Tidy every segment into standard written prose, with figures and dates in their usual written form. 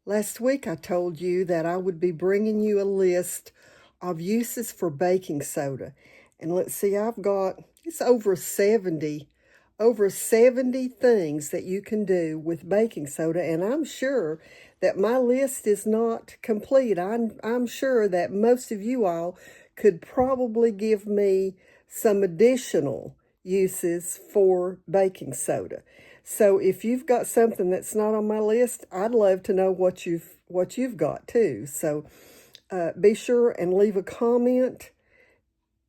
Last week I told you that I would be bringing you a list of uses for baking soda. And let's see, it's over 70 things that you can do with baking soda. And I'm sure that my list is not complete. I'm sure that most of you all could probably give me some additional uses for baking soda. So if you've got something that's not on my list, I'd love to know what you've got too. So be sure and leave a comment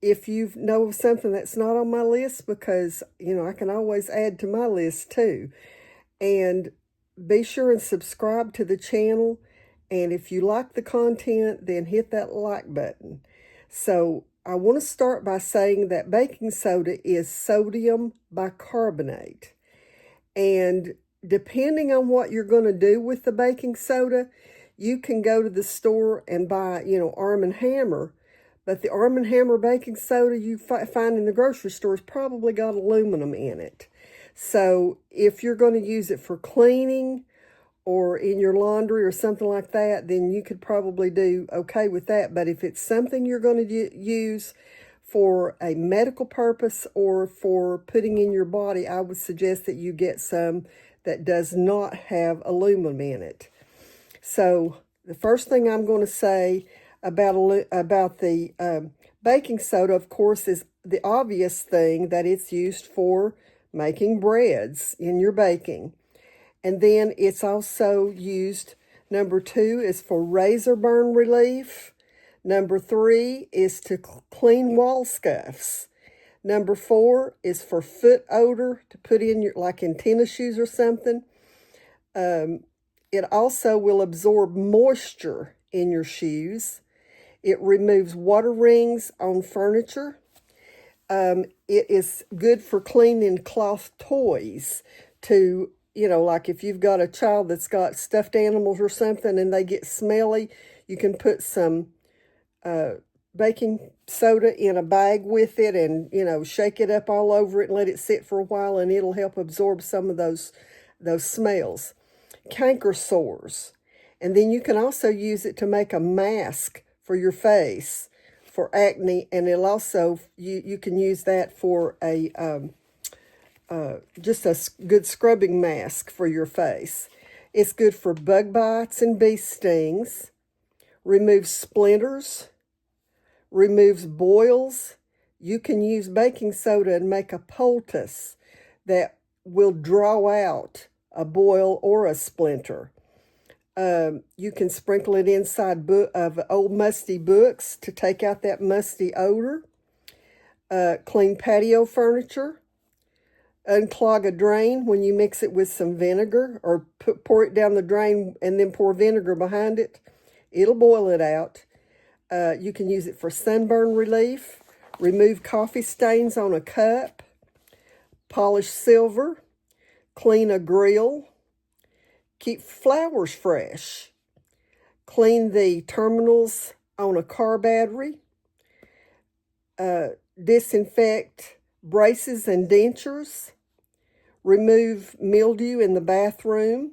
if you know of something that's not on my list, because I can always add to my list too. And be sure and subscribe to the channel. And if you like the content, then hit that like button. So I want to start by saying that baking soda is sodium bicarbonate. And depending on what you're going to do with the baking soda, you can go to the store and buy, Arm & Hammer. But the Arm & Hammer baking soda you find in the grocery store has probably got aluminum in it. So if you're going to use it for cleaning or in your laundry or something like that, then you could probably do okay with that. But if it's something you're going to use for a medical purpose or for putting in your body, I would suggest that you get some that does not have aluminum in it. So the first thing I'm going to say about the baking soda, of course, is the obvious thing that it's used for making breads in your baking. And then it's also used, number 2 is for razor burn relief. Number 3 is to clean wall scuffs. Number 4 is for foot odor to put in like in tennis shoes or something. It also will absorb moisture in your shoes. It removes water rings on furniture. It is good for cleaning cloth toys to, like if you've got a child that's got stuffed animals or something and they get smelly, you can put some baking soda in a bag with it and, shake it up all over it and let it sit for a while, and it'll help absorb some of those smells. Canker sores. And then you can also use it to make a mask for your face for acne, and it'll also, you can use that for a just a good scrubbing mask for your face. It's good for bug bites and bee stings, removes splinters, removes boils. You can use baking soda and make a poultice that will draw out a boil or a splinter. You can sprinkle it inside of old musty books to take out that musty odor. Clean patio furniture. Unclog a drain when you mix it with some vinegar, or pour it down the drain and then pour vinegar behind it. It'll boil it out. You can use it for sunburn relief, remove coffee stains on a cup, polish silver, clean a grill, keep flowers fresh, clean the terminals on a car battery, disinfect braces and dentures, remove mildew in the bathroom,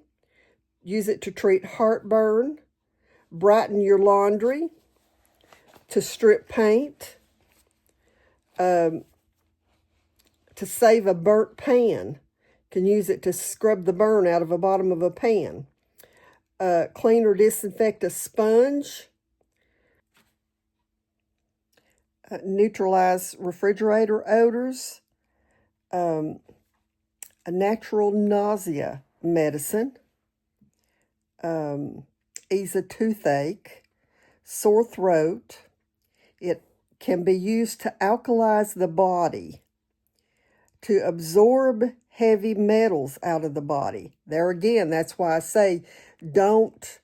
use it to treat heartburn, brighten your laundry, to strip paint, to save a burnt pan. Can use it to scrub the burn out of the bottom of a pan. Clean or disinfect a sponge. Neutralize refrigerator odors. A natural nausea medicine. Ease a toothache. Sore throat. It can be used to alkalize the body, to absorb heavy metals out of the body. There again, that's why I say don't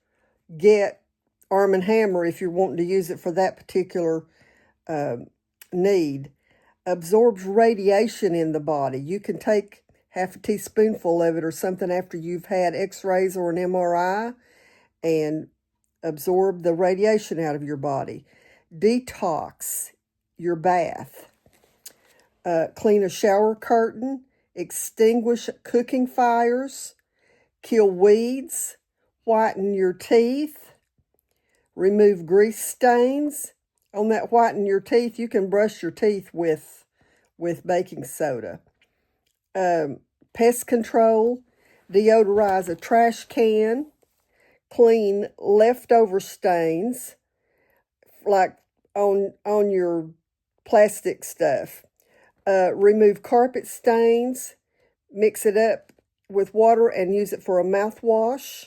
get Arm & Hammer if you're wanting to use it for that particular need. Absorbs radiation in the body. You can take half a teaspoonful of it or something after you've had x-rays or an MRI and absorb the radiation out of your body. Detox your bath. Clean a shower curtain, extinguish cooking fires, kill weeds, whiten your teeth, remove grease stains. On that whiten your teeth, you can brush your teeth with baking soda. Pest control, deodorize a trash can, clean leftover stains, like on your plastic stuff. Remove carpet stains, mix it up with water and use it for a mouthwash.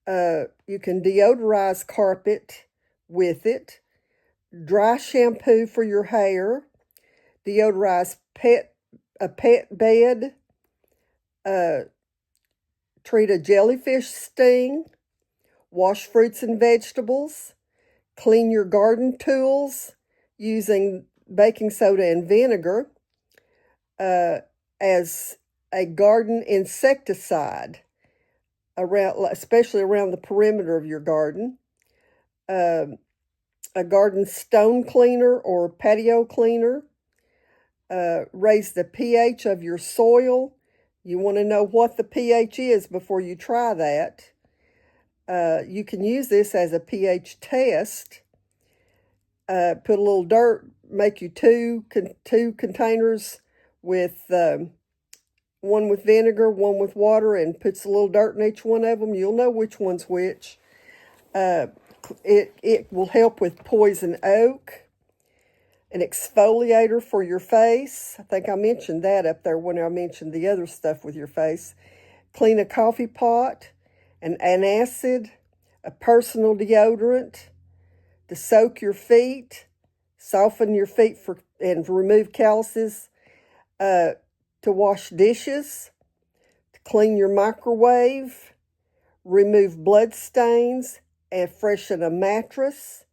You can deodorize carpet with it. Dry shampoo for your hair. Deodorize a pet bed. Treat a jellyfish sting. Wash fruits and vegetables. Clean your garden tools using baking soda and vinegar as a garden insecticide, especially around the perimeter of your garden. A garden stone cleaner or patio cleaner. Raise the pH of your soil. You want to know what the pH is before you try that. You can use this as a pH test. Put a little dirt, make you two containers with one with vinegar, one with water, and puts a little dirt in each one of them. You'll know which one's which. It will help with poison oak. An exfoliator for your face. I think I mentioned that up there when I mentioned the other stuff with your face. Clean a coffee pot, an antacid, a personal deodorant, to soak your feet, soften your feet and remove calluses, to wash dishes, to clean your microwave, remove blood stains, and freshen a mattress,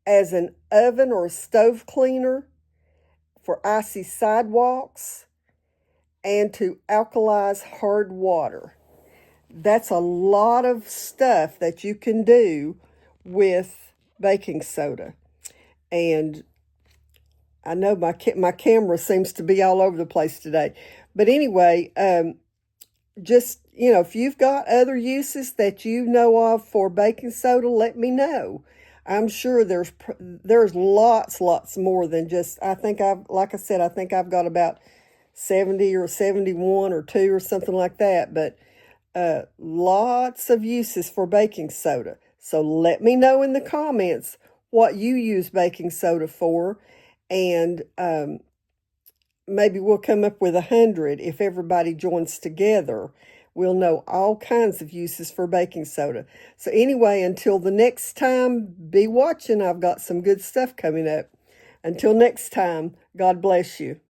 as an oven or stove cleaner for icy sidewalks, and to alkalize hard water. That's a lot of stuff that you can do with baking soda. And I know my camera seems to be all over the place today. But anyway, just, if you've got other uses that you know of for baking soda, let me know. I'm sure there's lots more than just, like I said, I think I've got about 70 or 71 or 2 or something like that. But lots of uses for baking soda. So let me know in the comments what you use baking soda for, and maybe we'll come up with 100 if everybody joins together. We'll know all kinds of uses for baking soda. So anyway, until the next time, be watching. I've got some good stuff coming up. Until next time, God bless you.